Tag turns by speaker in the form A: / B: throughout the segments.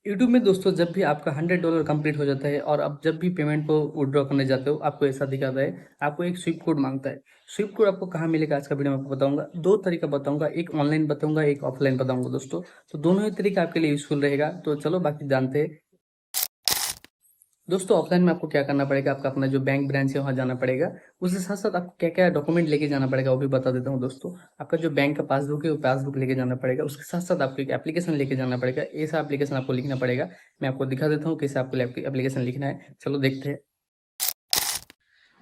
A: YouTube में दोस्तों जब भी आपका $100 कंप्लीट हो जाता है और आप जब भी पेमेंट को विड्रॉ करने जाते हो, आपको ऐसा दिखाता है, आपको एक स्विफ्ट कोड मांगता है। स्विफ्ट कोड आपको कहाँ मिलेगा आज का वीडियो में आपको बताऊंगा। दो तरीका बताऊंगा, एक ऑनलाइन बताऊंगा, एक ऑफलाइन बताऊंगा दोस्तों। तो दोनों ही तरीका आपके लिए यूजफुल रहेगा। तो चलो बाकी जानते हैं। दोस्तों ऑफलाइन में आपको क्या करना पड़ेगा, आपका अपना जो बैंक ब्रांच है वहाँ जाना पड़ेगा। उसके साथ साथ आपको क्या क्या डॉक्यूमेंट लेके जाना पड़ेगा वो भी बता देता हूँ दोस्तों। आपका जो बैंक का पासबुक है वो पासबुक लेके जाना पड़ेगा। उसके साथ साथ आपको एक एप्लीकेशन लेके जाना पड़ेगा। ऐसा एप्लीकेशन आपको लिखना पड़ेगा। मैं आपको दिखा देता हूँ कैसे आपको एप्लीकेशन लिखना है। चलो देखते हैं।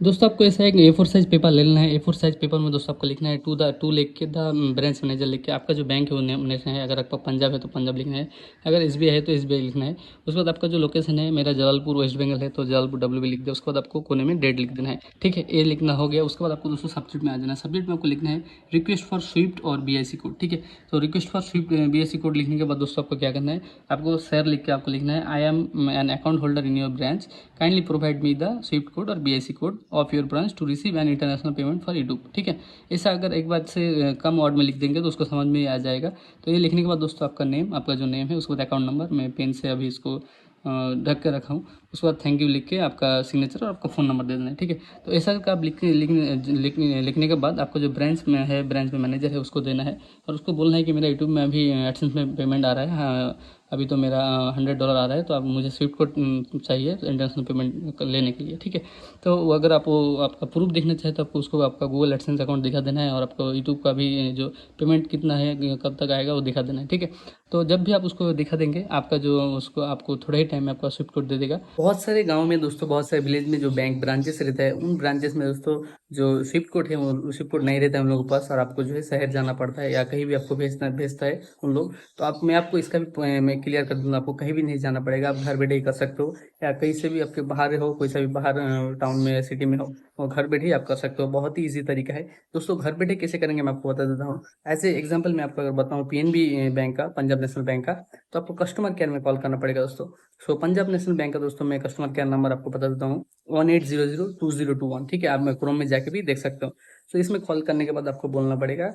A: दोस्तों आपको ऐसा एक A4 साइज पेपर ले लेना है। A4 साइज पेपर में दोस्तों आपको लिखना है टू लिख के द ब्रांच मैनेजर लिख के आपका जो बैंक है वो नेम लिखना है। अगर आपका पंजाब है तो पंजाब लिखना है, अगर SBI है तो SBI लिखना है। उसके बाद आपका जो लोकेशन है, मेरा जलालपुर वेस्ट बंगाल है तो जलालपुर WB लिख दिया। उसके बाद आपको कोने में डेट लिख देना है। ठीक है, ये लिखना हो गया। उसके बाद आपको दोस्तों सब्जेक्ट में आ जाना है। सब्जेक्ट में आपको लिखना है रिक्वेस्ट फॉर स्विफ्ट और BIC कोड। ठीक है, तो request for Swift BIC code लिखने के बाद दोस्तों आपको क्या करना है, आपको सर लिख के आपको लिखना है I am an account holder in your branch, kindly provide me the swift code और BIC code of your branch to receive an international payment for YouTube. ठीक है, ऐसा अगर एक बार से कम वर्ड में लिख देंगे तो उसको समझ में आ जाएगा। तो ये लिखने के बाद दोस्तों आपका नेम, आपका जो नेम है उसके बाद अकाउंट नंबर, मैं पेन से अभी इसको ढक के रखा हूँ। उसके बाद थैंक यू लिख के आपका सिग्नेचर और आपका फ़ोन नंबर दे देना है। ठीक है, तो ऐसा करके आप लिखने के बाद आपको जो ब्रांच में है, ब्रांच में मैनेजर है उसको देना है और उसको बोलना है कि मेरा यूट्यूब में अभी एडसेंस में पेमेंट आ रहा है। हाँ, अभी तो मेरा $100 आ रहा है, तो आप मुझे स्विफ्ट कोड चाहिए इंटरनेशनल पेमेंट लेने के लिए। ठीक है, तो अगर आप आपका प्रूफ देखना चाहे तो आपको उसको आपका गूगल एडसेंस अकाउंट दिखा देना है और आपको यूट्यूब का भी जो पेमेंट कितना है, कब तक आएगा वो दिखा देना है। ठीक है, तो जब भी आप उसको दिखा देंगे, आपका जो उसको आपको थोड़ा ही टाइम में आपका स्विफ्ट कोड दे देगा। बहुत सारे गाँव में दोस्तों, बहुत सारे विलेज में जो बैंक ब्रांचेस रहता है, उन ब्रांचेस में दोस्तों जो स्विफ्ट कोड है वो स्विफ्ट कोड नहीं रहता है उन लोगों के पास, और आपको जो है शहर जाना पड़ता है या कहीं भी आपको भेजता है उन लोग। तो मैं आपको इसका भी मैं क्लियर कर दूंगा। आपको कहीं भी नहीं जाना पड़ेगा, आप घर बैठे ही कर सकते हो, या कहीं से भी आपके बाहर हो, कोई सा भी बाहर टाउन में सिटी में हो, वो घर बैठे ही आप कर सकते हो। बहुत ही ईजी तरीका है दोस्तों। घर बैठे कैसे करेंगे मैं आपको बता देता हूँ। ऐसे एग्जाम्पल मैं आपको अगर बताऊँ PNB बैंक का, पंजाब नेशनल बैंक का, तो आपको कस्टमर केयर में कॉल करना पड़ेगा दोस्तों। सो पंजाब नेशनल बैंक का दोस्तों मैं कस्टमर केयर नंबर आपको बता देता हूँ, 18002021। ठीक है, आप मैं क्रोम में जाके भी देख सकते हो। तो इसमें कॉल करने के बाद आपको बोलना पड़ेगा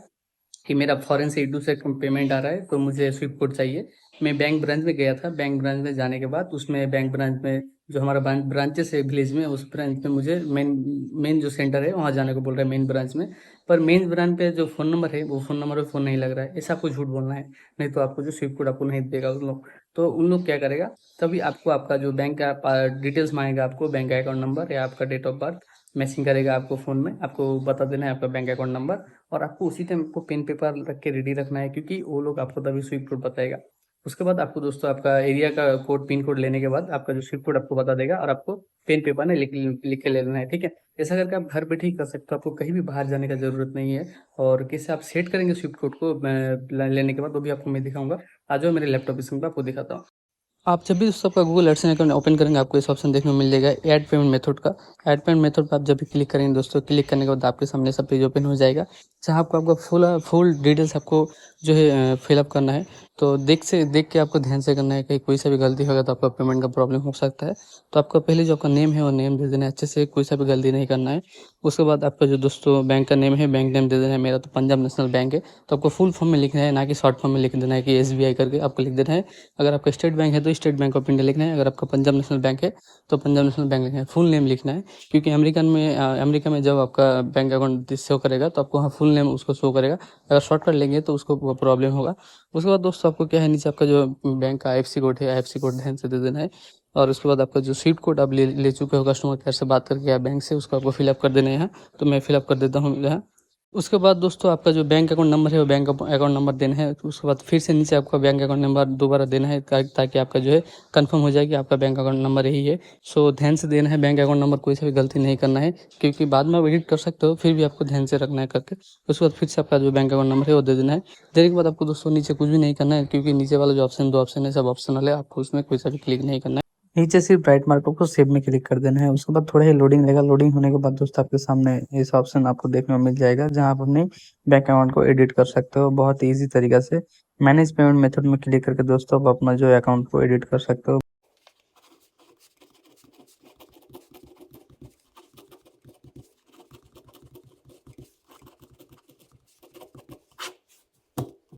A: कि मेरा फॉरेन से ईडू से पेमेंट आ रहा है तो मुझे स्विफ्ट कोड चाहिए। मैं बैंक ब्रांच में गया था। बैंक ब्रांच में जाने के बाद उसमें बैंक ब्रांच में जो हमारा ब्रांचेस है विलेज में, उस ब्रांच में मुझे मेन मेन जो सेंटर है वहाँ जाने को बोल रहा है, मेन ब्रांच में। पर मेन ब्रांच पे जो फ़ोन नंबर है वो फ़ोन नंबर पे फ़ोन नहीं लग रहा है। ऐसा आपको झूठ बोलना है, नहीं तो आपको जो स्विफ्ट कोड आपको नहीं देगा उन लोग। तो उन लोग क्या करेगा, तभी आपको आपका जो बैंक का डिटेल्स मांगेगा, आपको बैंक का अकाउंट नंबर या आपका डेट ऑफ बर्थ मैचिंग करेगा आपको फ़ोन में। आपको बता देना है आपका बैंक अकाउंट नंबर, और आपको उसी टाइम आपको पेन पेपर रख के रेडी रखना है, क्योंकि वो लोग आपको तभी स्विफ्ट कोड बताएगा। उसके बाद आपको दोस्तों आपका एरिया का कोड, पिन कोड लेने के बाद आपका जो स्विफ्ट कोड आपको बता देगा, और आपको पेन पेपर में लिख के ले लेना है। ठीक है, ऐसा करके आप घर बैठे ही कर सकते हो, आपको कहीं भी बाहर जाने का जरूरत नहीं है। और कैसे आप सेट करेंगे स्विफ्ट कोड को लेने के बाद वो भी आपको मैं दिखाऊंगा। आ जाओ मेरे लैपटॉप स्क्रीन पर, आपको दिखाता हूँ। आप जब भी दोस्तों आपका गूगल एडसेंस अकाउंट ओपन करेंगे, आपको इस ऑप्शन देखने को मिल जाएगा ऐड पेमेंट मेथड का। ऐड पेमेंट मेथड पर आप जब भी क्लिक करेंगे दोस्तों, क्लिक करने के बाद आपके सामने सब पेज ओपन हो जाएगा, जहां आपको आपका फुल डिटेल्स आपको जो है फिलअप करना है। तो देख के आपको ध्यान से करना है, कहीं कोई सा भी गलती होगा तो आपका पेमेंट का प्रॉब्लम हो सकता है। तो आपका पहले जो आपका नेम है वो नेम दे देना है अच्छे से, कोई सा भी गलती नहीं करना है। उसके बाद आपका जो दोस्तों बैंक का नेम है, बैंक नेम दे देना है। मेरा तो पंजाब नेशनल बैंक है, तो आपको फुल फॉर्म में लिखना है, ना कि शॉर्ट फॉर्म में लिख देना है कि SBI करके आपको लिख देना है। अगर आपका स्टेट बैंक है तो स्टेट बैंक ऑफ इंडिया लिखना है, अगर आपका पंजाब नेशनल बैंक है तो पंजाब नेशनल बैंक लिखना है। फुल नेम लिखना है, क्योंकि अमेरिका में जब आपका बैंक अकाउंट शो करेगा तो आपको वहाँ फुल नेम उसको शो करेगा। अगर शॉर्टकट लेंगे तो उसको प्रॉब्लम होगा। उसके बाद दोस्तों आपको क्या है, नीचे आपका जो बैंक का IFSC कोड है, IFSC कोड ध्यान से दे देना है। और उसके बाद आपका जो स्विफ्ट कोड आप ले चुके हो कस्टमर केयर से बात करके या बैंक से, उसको आपको फिलअप कर देना है यहाँ। तो मैं फिलअप कर देता हूँ यहाँ। उसके बाद दोस्तों आपका जो बैंक अकाउंट नंबर है वो बैंक अकाउंट नंबर देना है। उसके बाद फिर से नीचे आपका बैंक अकाउंट नंबर दोबारा देना है, ताकि आपका जो है कंफर्म हो जाए कि आपका बैंक अकाउंट नंबर यही है। सो ध्यान से देना है बैंक अकाउंट नंबर, कोई सा भी गलती नहीं करना है, क्योंकि बाद में आप एडिट कर सकते हो, फिर भी आपको ध्यान से रखना है करके। उसके बाद फिर से आपका जो बैंक अकाउंट नंबर है वो दे देना है। देने के बाद आपको दोस्तों नीचे कुछ भी नहीं करना है, क्योंकि नीचे वाला जो ऑप्शन, 2 ऑप्शन है, सब ऑप्शनल है, आपको उसमें कोई सा भी क्लिक नहीं करना है। नीचे सिर्फ राइट मार्क को सेव में क्लिक कर देना है। उसके बाद थोड़ा ही लोडिंग रहेगा। लोडिंग होने के बाद दोस्तों आपके सामने इस ऑप्शन आपको देखने को मिल जाएगा, जहां आप अपने बैंक अकाउंट को एडिट कर सकते हो बहुत ही ईजी तरीका से। मैनेज पेमेंट मेथड में क्लिक करके दोस्तों आप अपना जो अकाउंट को एडिट कर सकते हो।